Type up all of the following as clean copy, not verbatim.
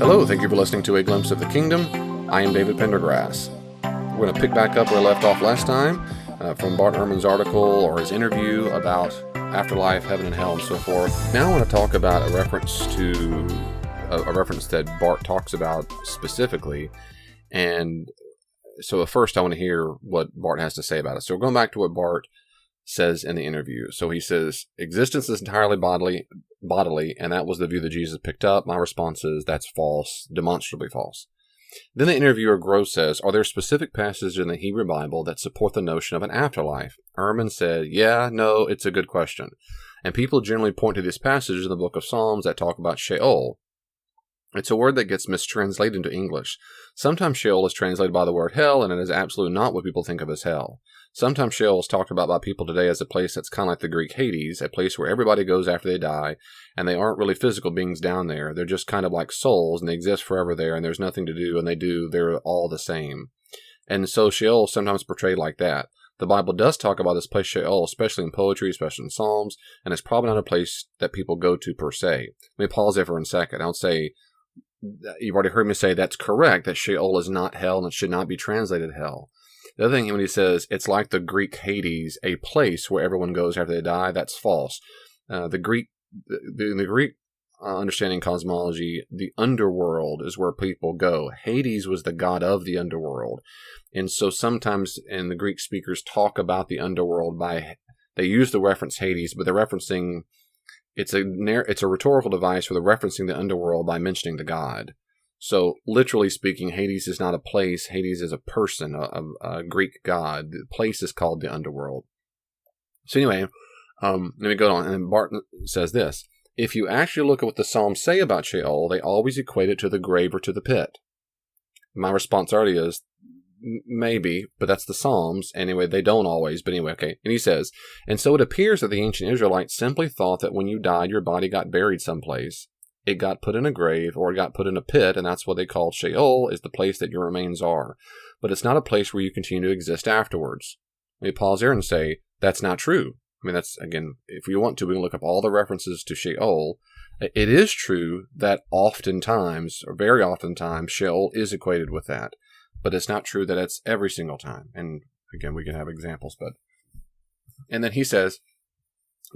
Hello, thank you for listening to A Glimpse of the Kingdom. I am David Pendergrass. We're going to pick back up where I left off last time from Bart Ehrman's article or his interview about afterlife, heaven and hell, and so forth. Now I want to talk about a reference to a reference that Bart talks about specifically. And so first I want to hear what Bart has to say about it. So we're going back to what Bart says in the interview. So he says, existence is entirely bodily, and that was the view that Jesus picked up. My response is, that's false, demonstrably false. Then the interviewer Gross says, are there specific passages in the Hebrew Bible that support the notion of an afterlife? Ehrman said, yeah, no, it's a good question. And people generally point to these passages in the book of Psalms that talk about Sheol. It's a word that gets mistranslated into English. Sometimes Sheol is translated by the word hell, and it is absolutely not what people think of as hell. Sometimes Sheol is talked about by people today as a place that's kind of like the Greek Hades, a place where everybody goes after they die, and they aren't really physical beings down there. They're just kind of like souls, and they exist forever there, and there's nothing to do, and they're all the same. And so Sheol is sometimes portrayed like that. The Bible does talk about this place Sheol, especially in poetry, especially in Psalms, and it's probably not a place that people go to per se. Let me pause there for a second. I'll say, you've already heard me say that's correct, that Sheol is not hell, and it should not be translated hell. The other thing, when he says it's like the Greek Hades, a place where everyone goes after they die, that's false. In the Greek understanding cosmology, the underworld is where people go. Hades was the god of the underworld. And so sometimes, and the Greek speakers talk about the underworld they use the reference Hades, but they're referencing, it's a rhetorical device for the referencing the underworld by mentioning the god. So, literally speaking, Hades is not a place. Hades is a person, a Greek god. The place is called the underworld. So anyway, let me go on. And then Bart says this. If you actually look at what the Psalms say about Sheol, they always equate it to the grave or to the pit. My response already is, maybe, but that's the Psalms. Anyway, they don't always, but anyway, okay. And he says, and so it appears that the ancient Israelites simply thought that when you died, your body got buried someplace. It got put in a grave, or it got put in a pit, and that's what they call Sheol, is the place that your remains are. But it's not a place where you continue to exist afterwards. Let me pause there and say, that's not true. I mean, that's, again, if we want to, we can look up all the references to Sheol. It is true that oftentimes, or very oftentimes, Sheol is equated with that. But it's not true that it's every single time. And again, we can have examples, but... And then he says,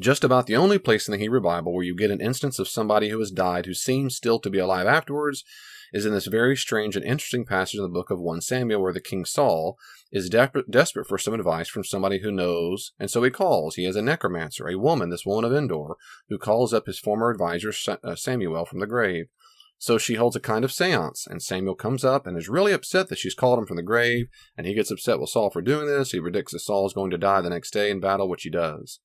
just about the only place in the Hebrew Bible where you get an instance of somebody who has died who seems still to be alive afterwards is in this very strange and interesting passage in the book of 1 Samuel where the king Saul is desperate for some advice from somebody who knows, and so he calls. He has a necromancer, a woman, this woman of Endor, who calls up his former advisor Samuel from the grave. So she holds a kind of seance, and Samuel comes up and is really upset that she's called him from the grave, and he gets upset with Saul for doing this. He predicts that Saul is going to die the next day in battle, which he does.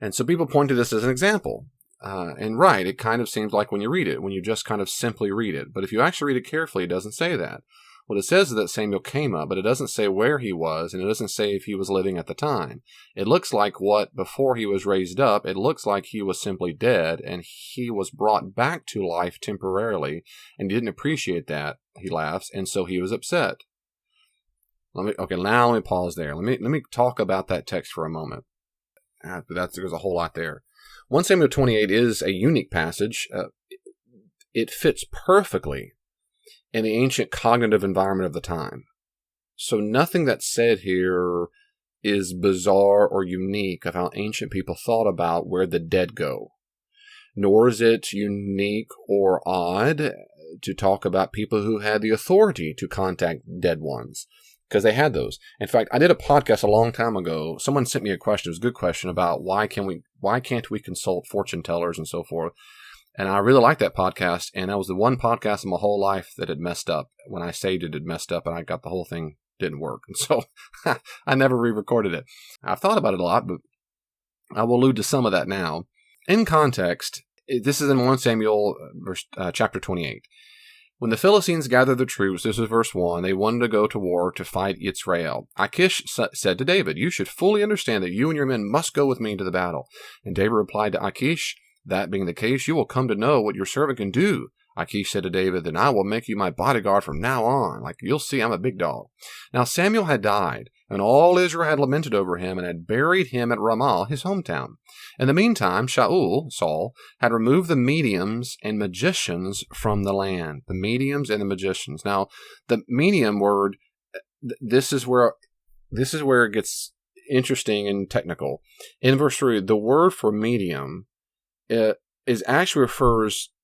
And so people point to this as an example. And right, it kind of seems like when you read it, when you just kind of simply read it. But if you actually read it carefully, it doesn't say that. What it says is that Samuel came up, but it doesn't say where he was, and it doesn't say if he was living at the time. It looks like before he was raised up, it looks like he was simply dead, and he was brought back to life temporarily, and didn't appreciate that, he laughs, and so he was upset. Now let me pause there. Let me talk about that text for a moment. There's a whole lot there. 1 Samuel 28 is a unique passage. It fits perfectly in the ancient cognitive environment of the time. So nothing that's said here is bizarre or unique of how ancient people thought about where the dead go. Nor is it unique or odd to talk about people who had the authority to contact dead ones. Because they had those. In fact, I did a podcast a long time ago. Someone sent me a question. It was a good question about why can't we consult fortune tellers and so forth. And I really liked that podcast. And that was the one podcast in my whole life that had messed up. When I saved it, it messed up, and I got the whole thing didn't work. And so I never re-recorded it. I've thought about it a lot, but I will allude to some of that now. In context, this is in 1 Samuel chapter 28. When the Philistines gathered their troops, this is verse 1, they wanted to go to war to fight Israel. Achish said to David, you should fully understand that you and your men must go with me into the battle. And David replied to Achish, that being the case, you will come to know what your servant can do. Achish said to David, then I will make you my bodyguard from now on. Like, you'll see I'm a big dog. Now Samuel had died, And all Israel had lamented over him and had buried him at Ramah, his hometown. In the meantime, Saul, had removed the mediums and magicians from the land. The mediums and the magicians. Now, the medium word, this is where it gets interesting and technical. In verse 3, the word for medium is actually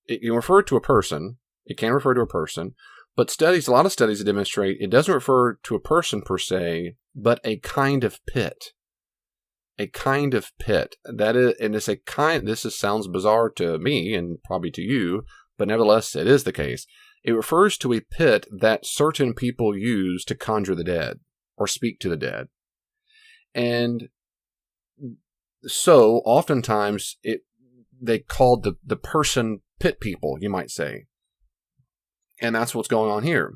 it can refer to a person. It can refer to a person. But a lot of studies demonstrate it doesn't refer to a person per se, but a kind of pit. A kind of pit. That is, and it's a kind. Sounds bizarre to me and probably to you, but nevertheless, it is the case. It refers to a pit that certain people use to conjure the dead or speak to the dead, and so oftentimes they called the person pit people, you might say. And that's what's going on here.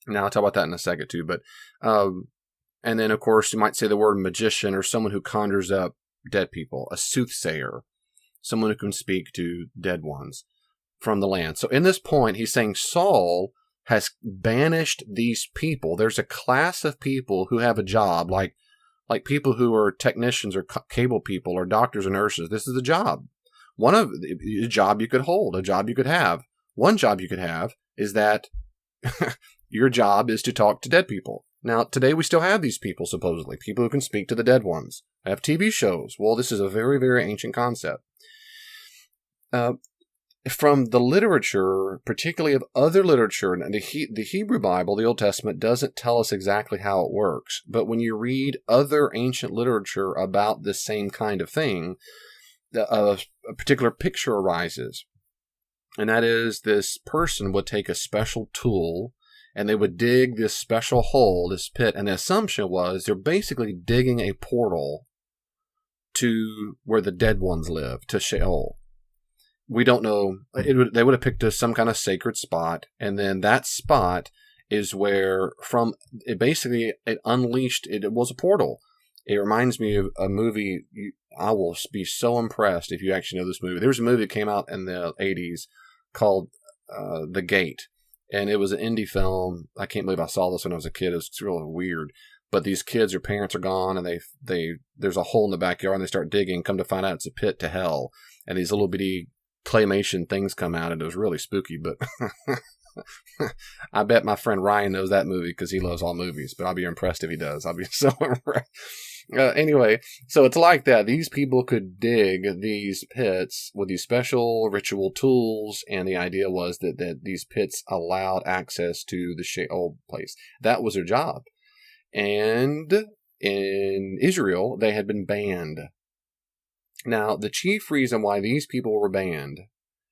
Now, I'll talk about that in a second, too. But, and then, of course, you might say the word magician or someone who conjures up dead people, a soothsayer, someone who can speak to dead ones from the land. So in this point, he's saying Saul has banished these people. There's a class of people who have a job, like people who are technicians or cable people or doctors or nurses. This is a job. A job you could hold, a job you could have. One job you could have is that your job is to talk to dead people. Now, today we still have these people, supposedly, people who can speak to the dead ones. I have TV shows. Well, this is a very, very ancient concept. From the literature, particularly of other literature, and the Hebrew Bible, the Old Testament, doesn't tell us exactly how it works. But when you read other ancient literature about this same kind of thing, a particular picture arises. And that is, this person would take a special tool and they would dig this special hole, this pit. And the assumption was they're basically digging a portal to where the dead ones live, to Sheol. We don't know. They would have picked some kind of sacred spot. And then that spot is where it unleashed, it was a portal. It reminds me of a movie. I will be so impressed if you actually know this movie. There was a movie that came out in the 80s called The Gate, and it was an indie film. I can't believe I saw this when I was a kid. It's really weird. But these kids, their parents are gone, and there's a hole in the backyard, and they start digging. Come to find out, it's a pit to hell, and these little bitty claymation things come out, and it was really spooky. But I bet my friend Ryan knows that movie because he loves all movies. But I'll be impressed if he does. I'll be so impressed. Anyway, so it's like that. These people could dig these pits with these special ritual tools, and the idea was that these pits allowed access to the Sheol place. That was their job. And in Israel, they had been banned. Now, the chief reason why these people were banned,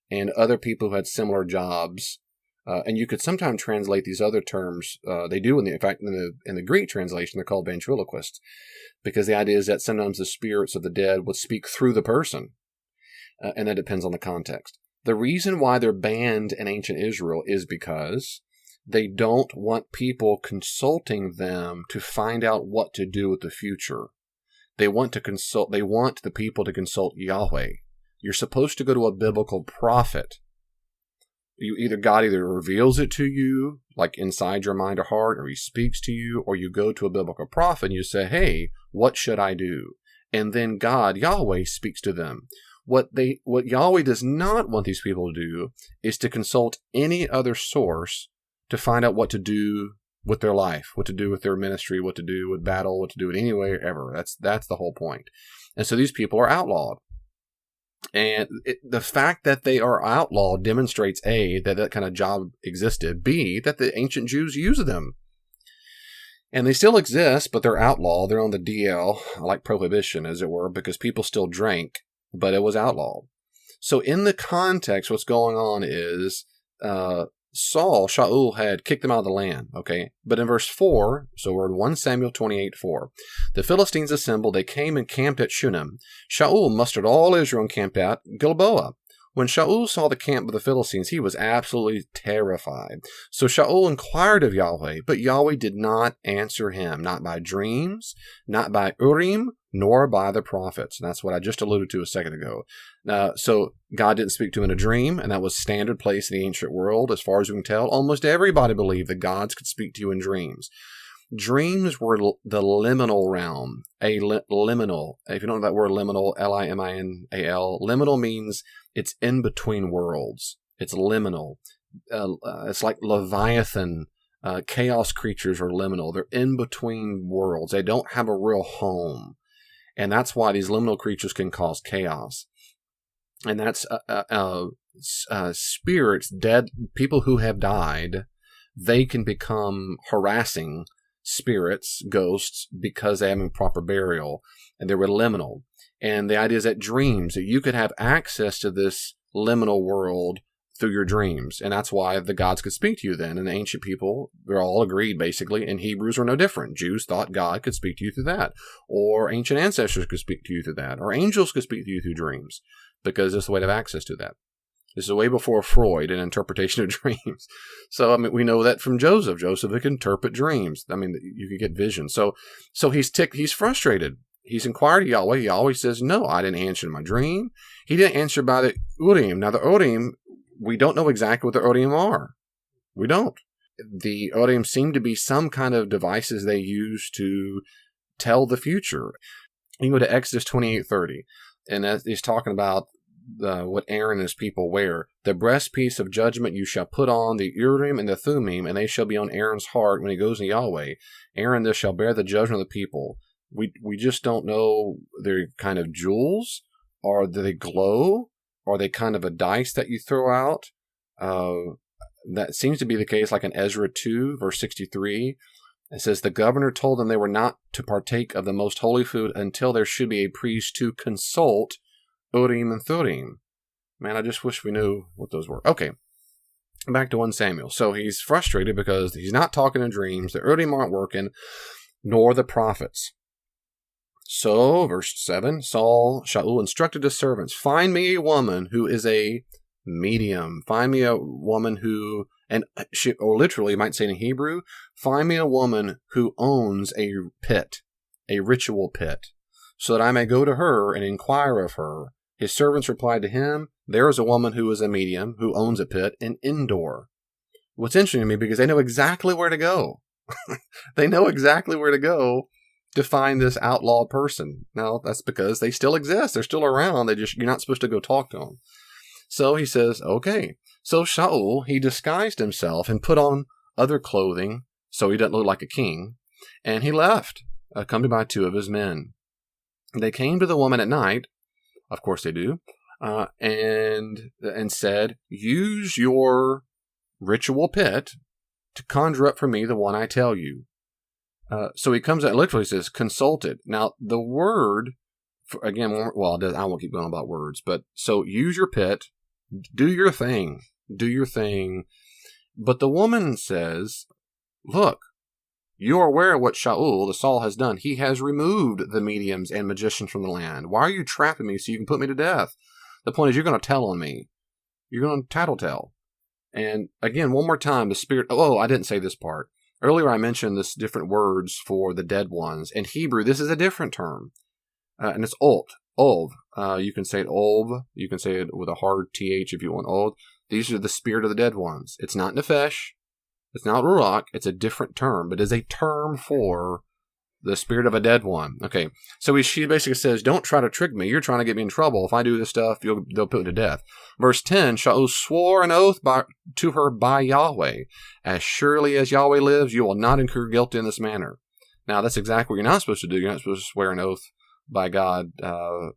and other people who had similar jobs, and you could sometimes translate these other terms, they do in the Greek translation, they're called ventriloquists, because the idea is that sometimes the spirits of the dead would speak through the person, and that depends on the context. The reason why they're banned in ancient Israel is because they don't want people consulting them to find out what to do with the future. They want the people to consult Yahweh. You're supposed to go to a biblical prophet. God either reveals it to you, like inside your mind or heart, or he speaks to you, or you go to a biblical prophet and you say, hey, what should I do? And then God, Yahweh, speaks to them. What Yahweh does not want these people to do is to consult any other source to find out what to do with their life, what to do with their ministry, what to do with battle, what to do in any way ever. That's the whole point. And so these people are outlawed. And the fact that they are outlawed demonstrates, A, that kind of job existed, B, that the ancient Jews used them. And they still exist, but they're outlawed. They're on the DL, like prohibition, as it were, because people still drank, but it was outlawed. So in the context, what's going on is Shaul had kicked them out of the land, okay? But in verse 4, so we're in 1 Samuel 28:4, the Philistines assembled, they came and camped at Shunem. Shaul mustered all Israel and camped at Gilboa. When Shaul saw the camp of the Philistines, he was absolutely terrified. So Shaul inquired of Yahweh, but Yahweh did not answer him, not by dreams, not by Urim, nor by the prophets. And that's what I just alluded to a second ago. So God didn't speak to him in a dream, and that was standard place in the ancient world. As far as we can tell, almost everybody believed that gods could speak to you in dreams. Dreams were the liminal realm. Liminal. If you don't know that word liminal, Liminal, liminal means it's in between worlds. It's liminal. It's like Leviathan. Chaos creatures are liminal. They're in between worlds. They don't have a real home. And that's why these liminal creatures can cause chaos. And that's spirits, dead people who have died, they can become harassing spirits, ghosts, because they have improper burial, and they were liminal. And the idea is that dreams, that you could have access to this liminal world through your dreams. And that's why the gods could speak to you then. And the ancient people, they're all agreed, basically, and Hebrews are no different. Jews thought God could speak to you through that. Or ancient ancestors could speak to you through that. Or angels could speak to you through dreams, because it's the way to have access to that. This is way before Freud and interpretation of dreams. So, I mean, we know that from Joseph. Joseph could interpret dreams. I mean, you could get visions. So he's frustrated. He's inquired of Yahweh. Yahweh says, no, I didn't answer in my dream. He didn't answer by the Urim. Now, the Urim, we don't know exactly what the Urim are. We don't. The Urim seem to be some kind of devices they use to tell the future. You go to Exodus 28:30, and he's talking about what Aaron and his people wear. The breastpiece of judgment you shall put on, the Urim and the Thummim, and they shall be on Aaron's heart when he goes to Yahweh. Aaron this shall bear the judgment of the people. We just don't know. They're kind of jewels, or do they glow? Are they kind of a dice that you throw out? That seems to be the case, like in Ezra 2, verse 63. It says, the governor told them they were not to partake of the most holy food until there should be a priest to consult Urim and Thummim. Man, I just wish we knew what those were. Okay, back to 1 Samuel. So he's frustrated because he's not talking in dreams. The Urim aren't working, nor the prophets. So, verse 7, Shaul instructed his servants, find me a woman who is a medium. Find me a woman who, or literally, you might say in Hebrew, find me a woman who owns a pit, a ritual pit, so that I may go to her and inquire of her. His servants replied to him, there is a woman who is a medium, who owns a pit in Endor. What's interesting to me, because they know exactly where to go. They know exactly where to go to find this outlawed person. Now, that's because they still exist. They're still around. You're not supposed to go talk to them. So he says, okay. So Shaul, he disguised himself and put on other clothing so he doesn't look like a king. And he left, accompanied by 2 of his men. They came to the woman at night. Of course they do. And said, use your ritual pit to conjure up for me the one I tell you. So he comes out, literally says, consulted. Now, the word, I won't keep going about words, but so use your pit, do your thing. But the woman says, look, you are aware of what Shaul, the Saul, has done. He has removed the mediums and magicians from the land. Why are you trapping me so you can put me to death? The point is, you're going to tell on me. You're going to tattletale. And again, one more time, the spirit, I didn't say this part. Earlier I mentioned this different words for the dead ones. In Hebrew, this is a different term. And it's Ov. You can say it Ov. You can say it with a hard TH if you want Ov. These are the spirit of the dead ones. It's not Nefesh. It's not Ruach. It's a different term. But it is a term for the spirit of a dead one. Okay. So she basically says, don't try to trick me. You're trying to get me in trouble. If I do this stuff, they'll put me to death. Verse 10, Shaul swore an oath to her by Yahweh. As surely as Yahweh lives, you will not incur guilt in this manner. Now, that's exactly what you're not supposed to do. You're not supposed to swear an oath by God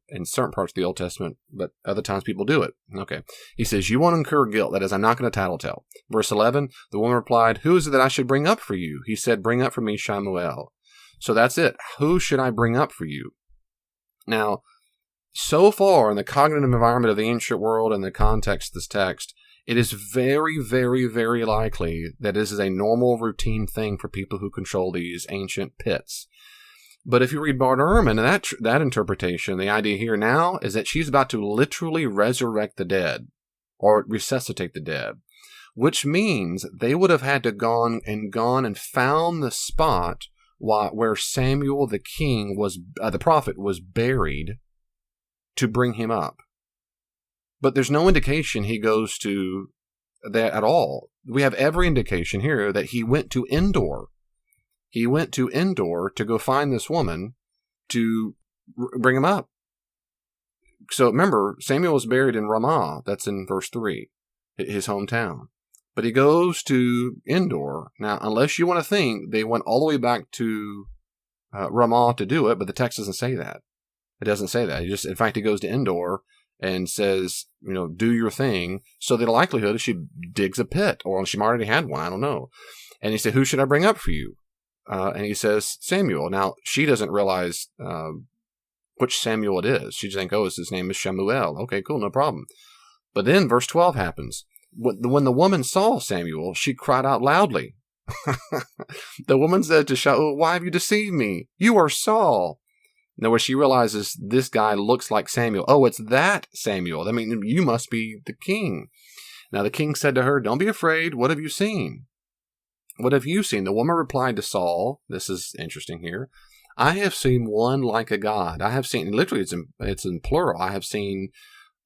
in certain parts of the Old Testament, but other times people do it. Okay. He says, you won't incur guilt. That is, I'm not going to tattletale. Verse 11, the woman replied, who is it that I should bring up for you? He said, bring up for me Shamuel. So that's it. Who should I bring up for you? Now, so far in the cognitive environment of the ancient world and the context of this text, it is very, very, very likely that this is a normal routine thing for people who control these ancient pits. But if you read Bart Ehrman and that interpretation, the idea here now is that she's about to literally resurrect the dead or resuscitate the dead, which means they would have had to gone and found the spot where Samuel the king the prophet was buried to bring him up. But there's no indication he goes to that at all. We have every indication here that he went to Endor. he went to Endor to go find this woman to bring him up. So remember, Samuel was buried in Ramah. That's in verse 3, his hometown. But he goes to Endor. Now, unless you want to think they went all the way back to Ramah to do it, but the text doesn't say that. It doesn't say that. In fact, he goes to Endor and says, do your thing. So the likelihood is she digs a pit, or she already had one. I don't know. And he said, who should I bring up for you? And he says, Samuel. Now, she doesn't realize which Samuel it is. She just thinks, his name is Shemuel. Okay, cool, no problem. But then verse 12 happens. When the woman saw Samuel, she cried out loudly. The woman said to Shaul, why have you deceived me? You are Saul. Now, where she realizes this guy looks like Samuel. Oh, it's that Samuel. I mean, you must be the king. Now, the king said to her, don't be afraid. What have you seen? What have you seen? The woman replied to Saul, this is interesting here, I have seen one like a god. I have seen, literally it's in plural, I have seen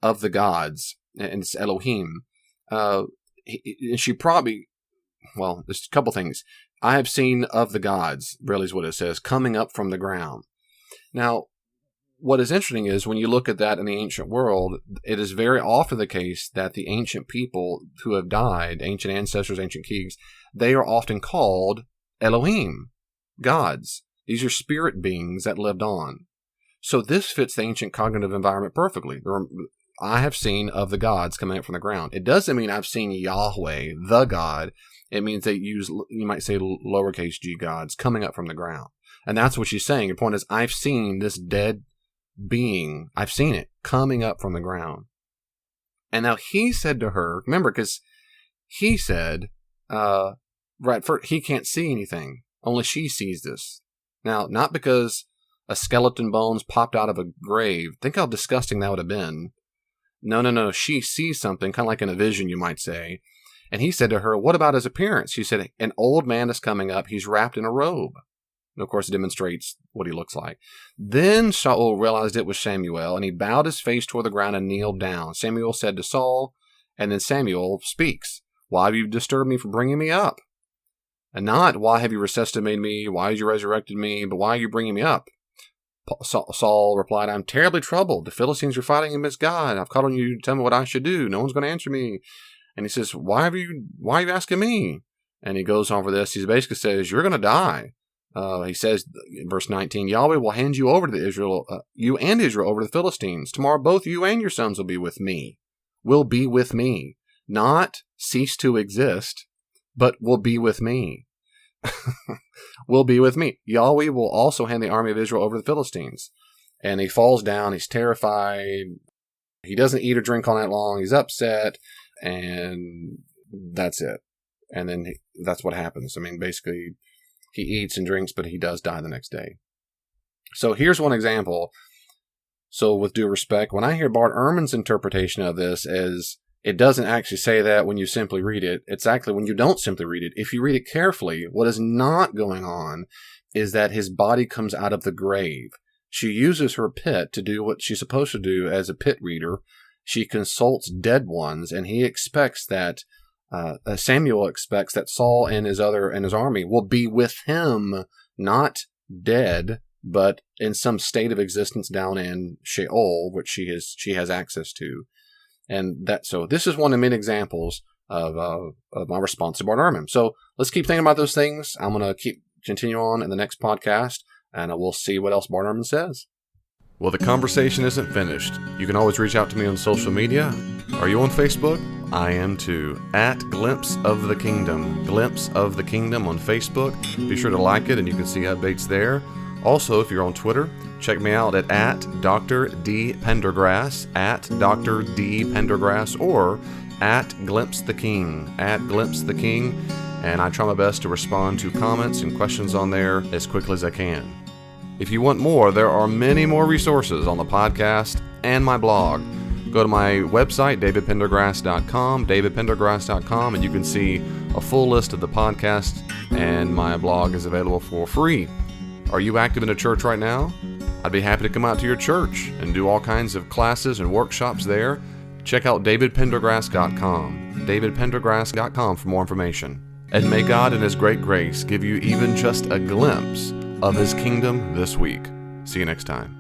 of the gods, and it's Elohim. And she probably, there's a couple things. I have seen of the gods, really is what it says, coming up from the ground. Now, what is interesting is when you look at that in the ancient world, it is very often the case that the ancient people who have died, ancient ancestors, ancient kings, they are often called Elohim, gods. These are spirit beings that lived on. So this fits the ancient cognitive environment perfectly. I have seen of the gods coming up from the ground. It doesn't mean I've seen Yahweh, the God. It means they use, you might say, lowercase g gods coming up from the ground. And that's what she's saying. Her point is, I've seen this dead being. I've seen it coming up from the ground. And now he said to her, remember, because he said, first, he can't see anything. Only she sees this. Now, not because a skeleton bones popped out of a grave. Think how disgusting that would have been. No. She sees something, kind of like in a vision, you might say. And he said to her, what about his appearance? She said, an old man is coming up. He's wrapped in a robe. And of course, it demonstrates what he looks like. Then Saul realized it was Samuel, and he bowed his face toward the ground and kneeled down. Samuel said to Saul, and then Samuel speaks, why have you disturbed me for bringing me up? And not, why have you resuscitated me? Why have you resurrected me? But why are you bringing me up? Saul replied, I'm terribly troubled. The Philistines are fighting against God. I've called on you to tell me what I should do. No one's going to answer me. And he says, why are you asking me? And he goes on for this. He basically says, you're going to die. He says, in verse 19, Yahweh will hand you over to Israel, you and Israel over to the Philistines. Tomorrow both you and your sons will be with me. Not cease to exist, but will be with me. Will be with me. Yahweh will also hand the army of Israel over to the Philistines. And he falls down. He's terrified. He doesn't eat or drink all night long. He's upset. And that's it. And then that's what happens. I mean, basically, he eats and drinks, but he does die the next day. So here's one example. So with due respect, when I hear Bart Ehrman's interpretation of this as it doesn't actually say that when you simply read it. It's actually when you don't simply read it. If you read it carefully, what is not going on is that his body comes out of the grave. She uses her pit to do what she's supposed to do as a pit reader. She consults dead ones, and he expects that Samuel expects that Saul and his army will be with him, not dead, but in some state of existence down in Sheol, which she has access to. And so this is one of many examples of my response to Bart Ehrman. So let's keep thinking about those things. I'm going to continue on in the next podcast, and we'll see what else Bart Ehrman says. Well, the conversation isn't finished. You can always reach out to me on social media. Are you on Facebook? I am too. @Glimpse of the Kingdom. Glimpse of the Kingdom on Facebook. Be sure to like it, and you can see updates there. Also, if you're on Twitter, check me out at Dr. D. Pendergrass, Dr. D. Pendergrass, or @Glimpse the King, @Glimpse the King, and I try my best to respond to comments and questions on there as quickly as I can. If you want more, there are many more resources on the podcast and my blog. Go to my website, davidpendergrass.com, and you can see a full list of the podcast, and my blog is available for free. Are you active in a church right now? I'd be happy to come out to your church and do all kinds of classes and workshops there. Check out davidpendergrass.com, davidpendergrass.com for more information. And may God in His great grace give you even just a glimpse of His kingdom this week. See you next time.